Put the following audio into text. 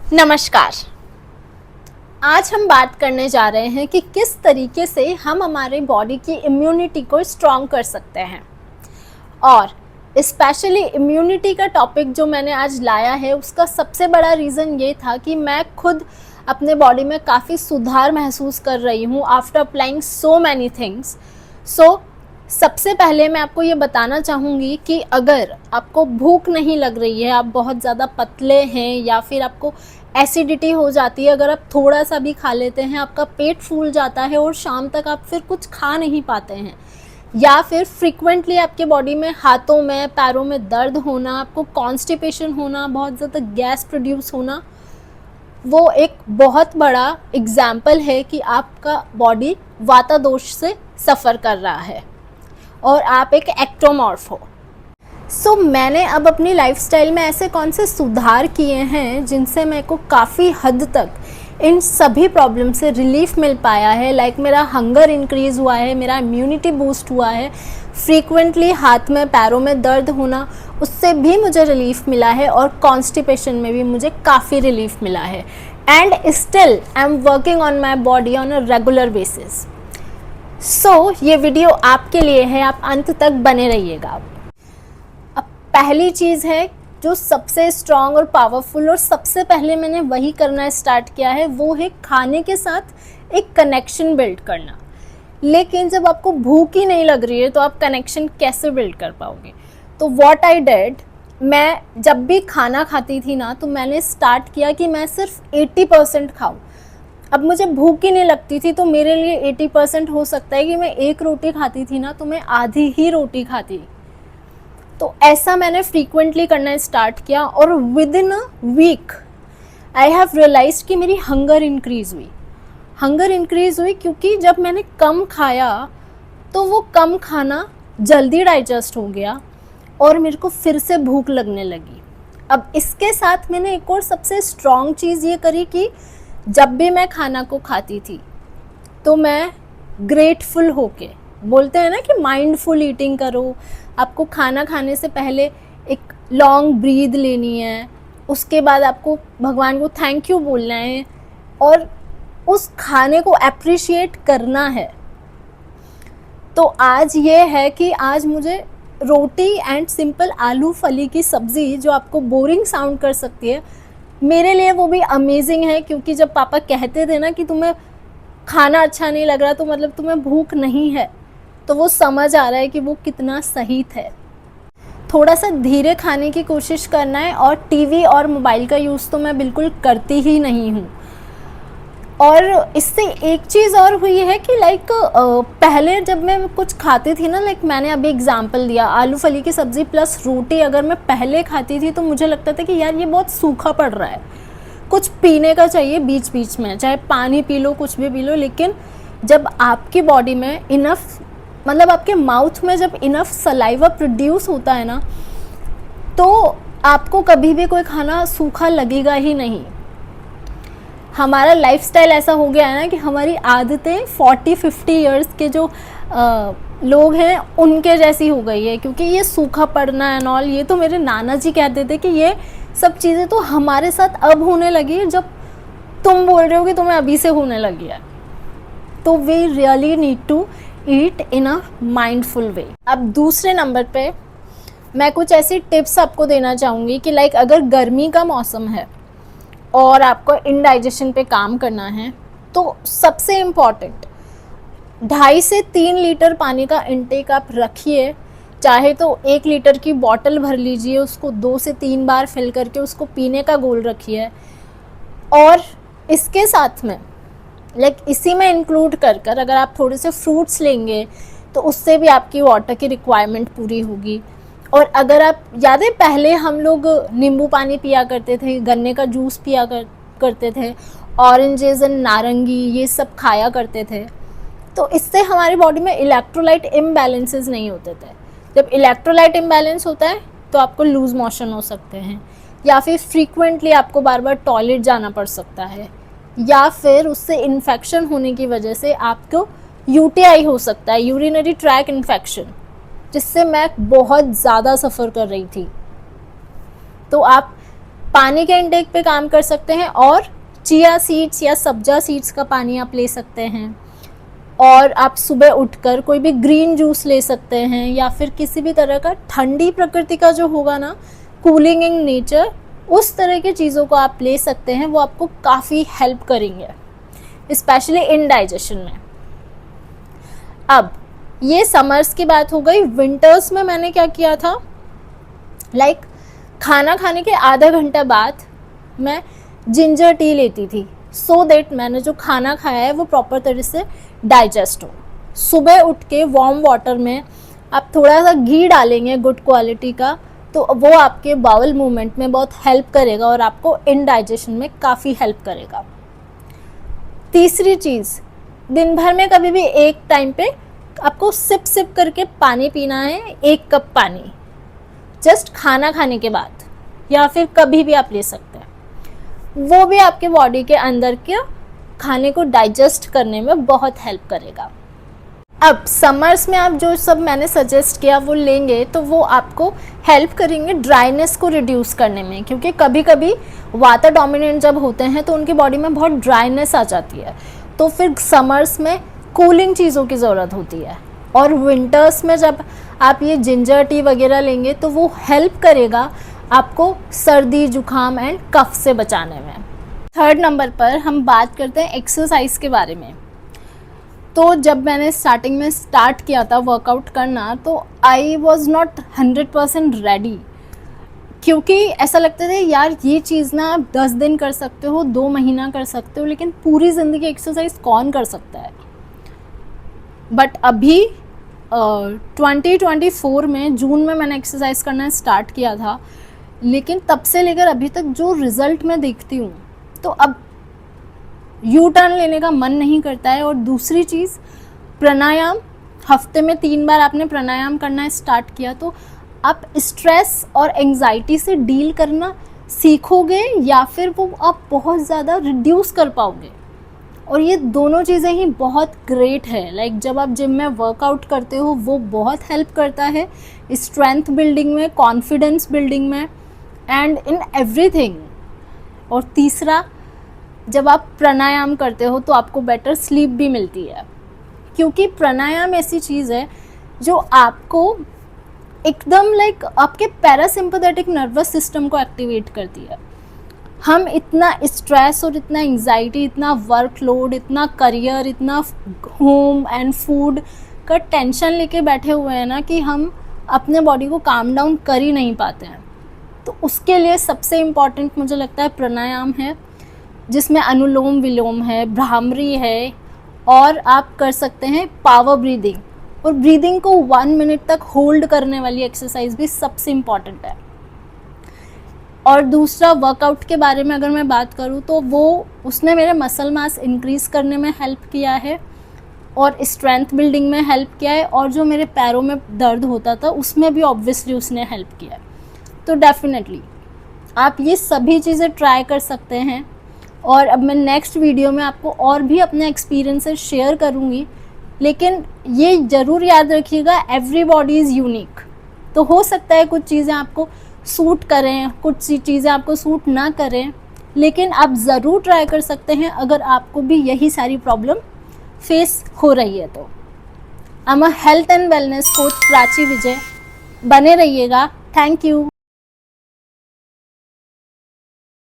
नमस्कार। आज हम बात करने जा रहे हैं कि किस तरीके से हम हमारे बॉडी की इम्यूनिटी को स्ट्रॉन्ग कर सकते हैं। और स्पेशली इम्यूनिटी का टॉपिक जो मैंने आज लाया है, उसका सबसे बड़ा रीज़न ये था कि मैं खुद अपने बॉडी में काफ़ी सुधार महसूस कर रही हूँ after applying so many things. सबसे पहले मैं आपको ये बताना चाहूँगी कि अगर आपको भूख नहीं लग रही है, आप बहुत ज़्यादा पतले हैं या फिर आपको एसिडिटी हो जाती है, अगर आप थोड़ा सा भी खा लेते हैं आपका पेट फूल जाता है और शाम तक आप फिर कुछ खा नहीं पाते हैं, या फिर फ्रीक्वेंटली आपके बॉडी में हाथों में पैरों में दर्द होना, आपको कॉन्स्टिपेशन होना, बहुत ज़्यादा गैस प्रोड्यूस होना, वो एक बहुत बड़ा एग्जाम्पल है कि आपका बॉडी वातादोष से सफ़र कर रहा है और आप एक एक्टोमॉर्फ हो। मैंने अब अपनी लाइफस्टाइल में ऐसे कौन से सुधार किए हैं जिनसे मेरे को काफ़ी हद तक इन सभी प्रॉब्लम से रिलीफ मिल पाया है। लाइक मेरा हंगर इंक्रीज़ हुआ है, मेरा इम्यूनिटी बूस्ट हुआ है, फ्रीक्वेंटली हाथ में पैरों में दर्द होना उससे भी मुझे रिलीफ मिला है, और कॉन्स्टिपेशन में भी मुझे काफ़ी रिलीफ मिला है। And still I am working on my body on a regular basis. ये वीडियो आपके लिए है, आप अंत तक बने रहिएगा। अब पहली चीज़ है जो सबसे स्ट्रॉन्ग और पावरफुल, और सबसे पहले मैंने वही करना स्टार्ट किया है, वो है खाने के साथ एक कनेक्शन बिल्ड करना। लेकिन जब आपको भूख ही नहीं लग रही है तो आप कनेक्शन कैसे बिल्ड कर पाओगे? तो व्हाट आई डिड, मैं जब भी खाना खाती थी ना, तो मैंने स्टार्ट किया कि मैं सिर्फ 80% खाऊं। अब मुझे भूख ही नहीं लगती थी, तो मेरे लिए 80% हो सकता है कि मैं एक रोटी खाती थी ना, तो मैं आधी ही रोटी खाती। तो ऐसा मैंने फ्रीक्वेंटली करना स्टार्ट किया, और within a week I have realized कि मेरी हंगर इंक्रीज़ हुई क्योंकि जब मैंने कम खाया तो वो कम खाना जल्दी डाइजेस्ट हो गया और मेरे को फिर से भूख लगने लगी। अब इसके साथ मैंने एक और सबसे स्ट्रॉन्ग चीज़ ये करी कि जब भी मैं खाना को खाती थी तो मैं ग्रेटफुल होके, बोलते हैं ना कि माइंडफुल ईटिंग करो, आपको खाना खाने से पहले एक लॉन्ग ब्रीद लेनी है, उसके बाद आपको भगवान को थैंक यू बोलना है और उस खाने को अप्रिशिएट करना है। तो आज ये है कि आज मुझे रोटी एंड सिंपल आलू फली की सब्ज़ी, जो आपको बोरिंग साउंड कर सकती है, मेरे लिए वो भी अमेजिंग है। क्योंकि जब पापा कहते थे ना कि तुम्हें खाना अच्छा नहीं लग रहा तो मतलब तुम्हें भूख नहीं है, तो वो समझ आ रहा है कि वो कितना सही थे। थोड़ा सा धीरे खाने की कोशिश करना है, और टीवी और मोबाइल का यूज़ तो मैं बिल्कुल करती ही नहीं हूँ। और इससे एक चीज़ और हुई है कि लाइक पहले जब मैं कुछ खाती थी ना, लाइक मैंने अभी एग्जांपल दिया, आलू फली की सब्ज़ी प्लस रोटी अगर मैं पहले खाती थी तो मुझे लगता था कि यार ये बहुत सूखा पड़ रहा है, कुछ पीने का चाहिए बीच बीच में, चाहे पानी पी लो, कुछ भी पी लो। लेकिन जब आपकी बॉडी में इनफ, मतलब आपके माउथ में जब इनफ सलाइवा प्रोड्यूस होता है ना, तो आपको कभी भी कोई खाना सूखा लगेगा ही नहीं। हमारा लाइफस्टाइल ऐसा हो गया है ना कि हमारी आदतें 40-50 इयर्स के जो लोग हैं उनके जैसी हो गई है। क्योंकि ये सूखा पड़ना एंड ऑल, ये तो मेरे नाना जी कहते थे कि ये सब चीज़ें तो हमारे साथ अब होने लगी है, जब तुम बोल रहे हो कि तुम्हें अभी से होने लगी है। तो we really need to eat in a mindful way. अब दूसरे नंबर पे मैं कुछ ऐसी टिप्स आपको देना चाहूँगी कि लाइक अगर गर्मी का मौसम है और आपको इंडाइजेशन पे काम करना है, तो सबसे इम्पॉर्टेंट 2.5 से 3 लीटर पानी का इंटेक आप रखिए। चाहे तो 1 लीटर की बॉटल भर लीजिए, उसको 2 से 3 बार फिल करके उसको पीने का गोल रखिए। और इसके साथ में लाइक इसी में इंक्लूड कर कर अगर आप थोड़े से फ्रूट्स लेंगे तो उससे भी आपकी वाटर की रिक्वायरमेंट पूरी होगी। और अगर आप याद है, पहले हम लोग नींबू पानी पिया करते थे, गन्ने का जूस पिया करते थे, ऑरेंजेस एंड नारंगी ये सब खाया करते थे, तो इससे हमारी बॉडी में इलेक्ट्रोलाइट इम्बैलेंसेस नहीं होते थे। जब इलेक्ट्रोलाइट इम्बैलेंस होता है तो आपको लूज़ मोशन हो सकते हैं, या फिर फ्रीक्वेंटली आपको बार बार टॉयलेट जाना पड़ सकता है, या फिर उससे इन्फेक्शन होने की वजह से आपको यूटीआई हो सकता है, यूरिनरी ट्रैक इन्फेक्शन, जिससे मैं बहुत ज़्यादा सफ़र कर रही थी। तो आप पानी के इनटेक पे काम कर सकते हैं, और चिया सीड्स या सब्जा सीड्स का पानी आप ले सकते हैं। और आप सुबह उठकर कोई भी ग्रीन जूस ले सकते हैं, या फिर किसी भी तरह का ठंडी प्रकृति का जो होगा ना, कूलिंग इन नेचर, उस तरह की चीज़ों को आप ले सकते हैं। वो आपको काफ़ी हेल्प करेंगे स्पेशली इन डाइजेशन में। अब ये समर्स की बात हो गई। विंटर्स में मैंने क्या किया था, खाना खाने के आधा घंटा बाद मैं जिंजर टी लेती थी, सो दैट मैंने जो खाना खाया है वो प्रॉपर तरह से डाइजेस्ट हो। सुबह उठ के वार्म वाटर में आप थोड़ा सा घी डालेंगे गुड क्वालिटी का, तो वो आपके बाउल मूवमेंट में बहुत हेल्प करेगा और आपको इनडाइजेशन में काफ़ी हेल्प करेगा। तीसरी चीज़, दिन भर में कभी भी एक टाइम पे आपको सिप सिप करके पानी पीना है, 1 कप पानी, जस्ट खाना खाने के बाद, या फिर कभी भी आप ले सकते हैं। वो भी आपके बॉडी के अंदर के खाने को डाइजेस्ट करने में बहुत हेल्प करेगा। अब समर्स में आप जो सब मैंने सजेस्ट किया वो लेंगे तो वो आपको हेल्प करेंगे ड्राइनेस को रिड्यूस करने में, क्योंकि कभी कभी वाटर डोमिनेंट जब होते हैं तो उनकी बॉडी में बहुत ड्राइनेस आ जाती है, तो फिर समर्स में कूलिंग चीज़ों की ज़रूरत होती है। और विंटर्स में जब आप ये जिंजर टी वगैरह लेंगे तो वो हेल्प करेगा आपको सर्दी जुकाम एंड कफ से बचाने में। थर्ड नंबर पर हम बात करते हैं एक्सरसाइज के बारे में। तो जब मैंने स्टार्टिंग में स्टार्ट किया था वर्कआउट करना, तो आई वॉज नॉट 100% रेडी, क्योंकि ऐसा लगता था यार ये चीज़ ना आप 10 दिन कर सकते हो, 2 महीना कर सकते हो, लेकिन पूरी ज़िंदगी एक्सरसाइज कौन कर सकता है। बट अभी 2024 में जून में मैंने एक्सरसाइज करना स्टार्ट किया था, लेकिन तब से लेकर अभी तक जो रिज़ल्ट मैं देखती हूँ, तो अब यू टर्न लेने का मन नहीं करता है। और दूसरी चीज़, प्राणायाम, हफ्ते में 3 बार आपने प्राणायाम करना स्टार्ट किया तो आप स्ट्रेस और एंजाइटी से डील करना सीखोगे, या फिर वो आप बहुत ज़्यादा रिड्यूस कर पाओगे। और ये दोनों चीज़ें ही बहुत ग्रेट है। जब आप जिम में वर्कआउट करते हो वो बहुत हेल्प करता है स्ट्रेंथ बिल्डिंग में, कॉन्फिडेंस बिल्डिंग में, एंड इन एवरीथिंग। और तीसरा, जब आप प्राणायाम करते हो तो आपको बेटर स्लीप भी मिलती है, क्योंकि प्राणायाम ऐसी चीज़ है जो आपको एकदम आपके पैरासिम्पैथेटिक नर्वस सिस्टम को एक्टिवेट करती है। हम इतना स्ट्रेस और इतना एंजाइटी, इतना वर्कलोड, इतना करियर, इतना होम एंड फूड का टेंशन लेके बैठे हुए हैं ना, कि हम अपने बॉडी को काम डाउन कर ही नहीं पाते हैं। तो उसके लिए सबसे इम्पॉर्टेंट मुझे लगता है प्राणायाम है, जिसमें अनुलोम विलोम है, भ्रामरी है, और आप कर सकते हैं पावर ब्रीदिंग। और ब्रीदिंग को 1 मिनट तक होल्ड करने वाली एक्सरसाइज भी सबसे इम्पॉर्टेंट है। और दूसरा, वर्कआउट के बारे में अगर मैं बात करूँ तो उसने मेरे मसल मास इंक्रीज़ करने में हेल्प किया है, और स्ट्रेंथ बिल्डिंग में हेल्प किया है, और जो मेरे पैरों में दर्द होता था उसमें भी ऑब्वियसली उसने हेल्प किया है। तो डेफिनेटली आप ये सभी चीज़ें ट्राई कर सकते हैं। और अब मैं नेक्स्ट वीडियो में आपको और भी अपने एक्सपीरियंसेस शेयर करूँगी, लेकिन ये ज़रूर याद रखिएगा, एवरीबॉडी इज़ यूनिक। तो हो सकता है कुछ चीज़ें आपको सूट करें, कुछ चीज़ें आपको सूट ना करें, लेकिन आप ज़रूर ट्राई कर सकते हैं अगर आपको भी यही सारी प्रॉब्लम फेस हो रही है तो। I am a health and wellness coach Prachi Vijay. बने रहिएगा। Thank you.